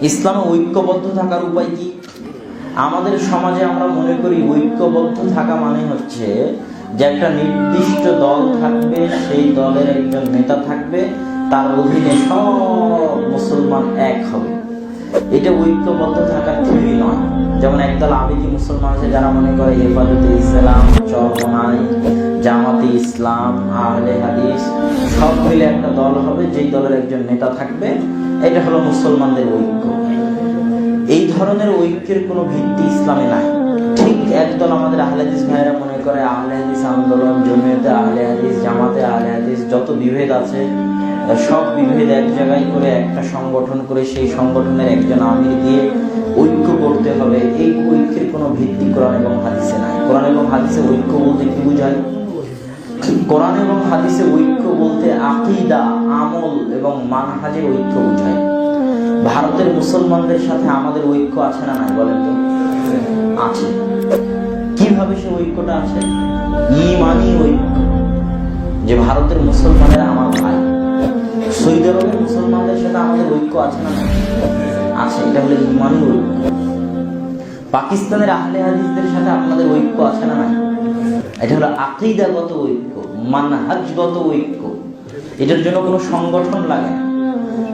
ইসলামে ঐক্যবদ্ধ থাকার উপায় কি? আমাদের সমাজে আমরা মনে করি ঐক্যবদ্ধ থাকা মানে হচ্ছে যে একটা নির্দিষ্ট দল থাকবে, সেই দলের একজন নেতা থাকবে, তার অধীনে সব মুসলমান এক হবে। এটা ঐক্যবদ্ধ থাকার থিওরি নয়। যেমন একদল আবেগী মুসলমান আছে যারা মনে করে হেফাজতে ইসলাম, চরমনাই, জামাতে ইসলাম, আহলে হাদিস সব মিলে একটা দল হবে, যেই দলের একজন নেতা থাকবে। এটা হলো মুসলমানদের ঐক্য। এই ধরনের ঐক্যের কোনো ভিত্তি ইসলামে নাই। ঠিক একদল আমাদের আহলে হাদিস ভাইরা মনে করে আহলে হাদিস আন্দোলন, জমিয়তে আহলে হাদিস, জামাতে আহলে হাদিস যত বিভেদ আছে সব বিভেদ এক জায়গায় করে একটা সংগঠন করে সেই সংগঠনের একজন আমির দিয়ে ঐক্য করতে হবে। এই ঐক্যের কোনো ভিত্তি কোরআন এবং হাদিসে নাই। কোরআন এবং হাদিসে ঐক্য বলতে কি বোঝায়? কোরআন এবং হাদিসে ঐক্য বলতে আকীদা, আমল এবং মানহাজের ঐক্য বোঝায়। ভারতের মুসলমানদের সাথে আমাদের ঐক্য আছে না নাই বলেন তো? আছে। কিভাবে সে ঐক্যটা আছে? ঈমানি ঐক্য, যে ভারতের মুসলমানেরা আমার ভাই। সৌদি আরবের মুসলমানদের সাথে আমাদের ঐক্য আছে না? আছে। এটা হলো ঈমানি ঐক্য। পাকিস্তানের আহলে হাদিসদের সাথে আপনাদের ঐক্য আছে না? এটা হলো আকীদাগত ঐক্য, মানহাজগত ঐক্য। এটার জন্য কোনো সংগঠন লাগে না।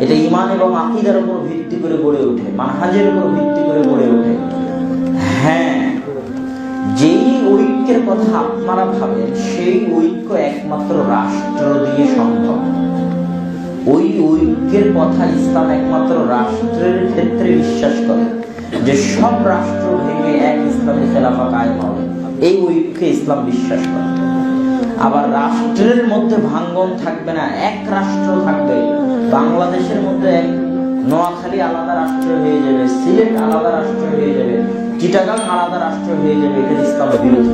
এটা ঈমান এবং আকীদার উপর ভিত্তি করে গড়ে ওঠে, মানহাজের উপর ভিত্তি করে গড়ে ওঠে। হ্যাঁ, যেই ঐক্যের কথা আপনারা ভাবেন সেই ঐক্য একমাত্র রাষ্ট্র দিয়ে সম্ভব। ওই ঐক্যের কথা ইসলাম একমাত্র রাষ্ট্রের ক্ষেত্রে বিশ্বাস করে, যে সব রাষ্ট্র ভেঙে এক ইসলামী খেলাফা কায়েম হবে। এই ঐক্যে ইসলাম বিশ্বাস করে। আবার রাষ্ট্রের মধ্যে ভাঙ্গন থাকবে না, এক রাষ্ট্র থাকবে। বাংলাদেশের মধ্যে এক নোয়াখালী আলাদা রাষ্ট্র হয়ে যাবে, সিলেট আলাদা রাষ্ট্র হয়ে যাবে, চিটাগাং আলাদা রাষ্ট্র হয়ে যাবে। এটা ইসলামের বিরোধী।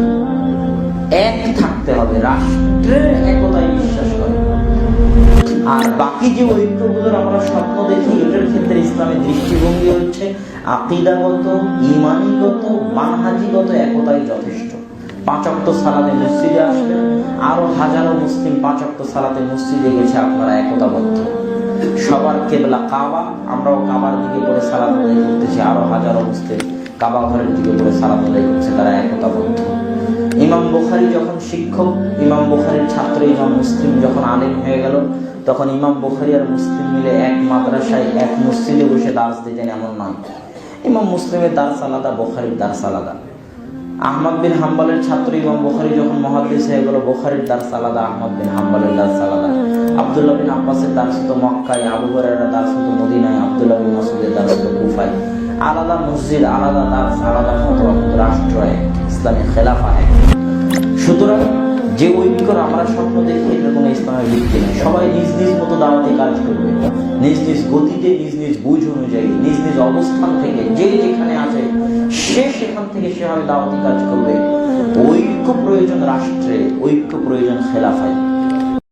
এক থাকতে হবে, রাষ্ট্রের একতায় বিশ্বাস করে। আর বাকি যে ঐক্যগুলোর আমরা স্বপ্ন দেখি, এটার ক্ষেত্রে ইসলামের দৃষ্টিভঙ্গি হচ্ছে আকীদাগত, ঈমানিগত, মানহাজিগত একতাই যথেষ্ট। 5 ওয়াক্ত সালাতে মসজিদে আসবেন, আরো হাজারো মুসলিম 5 ওয়াক্ত সালাতে মসজিদে গেছে, আপনারা একতাবদ্ধ। সবার কেবলা কাবা, আমরাও কাবার দিকে করে সালাত আদায় করতেছি, আরো হাজারো মুসলিম কাবা ঘরের দিকে করে সালাত আদায় করছে, তারা একতাবদ্ধ। ইমাম বুখারী যখন শিক্ষক, ইমাম বুখারীর ছাত্র ইমাম মুসলিম যখন আলেম হয়ে গেল, তখন ইমাম বুখারী আর মুসলিম মিলে এক মাদ্রাসায় এক মসজিদে বসে দার্স দিতেন, এমন নয়। ইমাম মুসলিমের দার্স আলাদা, বুখারীর দার্স আলাদা। আহমদ বিন হাম্বলের ছাত্র ইমাম বুখারী যখন মুহাদ্দিস হয়ে গেল, বুখারীর দার্স আলাদা, আহমদ বিন হাম্বলের দার্স আলাদা। আব্দুল্লাহ বিন আব্বাসের দার্স হতো মক্কায়, আবু হুরায়রার দার্স হতো মদিনায়, আব্দুল্লাহ বিন মাসউদের দার্স হতো কুফায়। আলাদা মসজিদ, আলাদা দার্স, আলাদা ফতোয়া, রাষ্ট্র এক, ইসলামী খেলাফা এক। সুতরাং যে ঐক্যর আমরা স্বপ্ন দেখি, এটার কোনো ইসলামের ভিত্তি নেই। সবাই নিজ নিজ মতো দাওয়াতে কাজ করবে, নিজ নিজ গতিতে, নিজ নিজ বুঝ অনুযায়ী, নিজ নিজ অবস্থান থেকে, যে যেখানে আছে সে সেখান থেকে সেভাবে দাওয়াতি কাজ করবে। ঐক্য প্রয়োজন রাষ্ট্রে, ঐক্য প্রয়োজন খেলাফায়।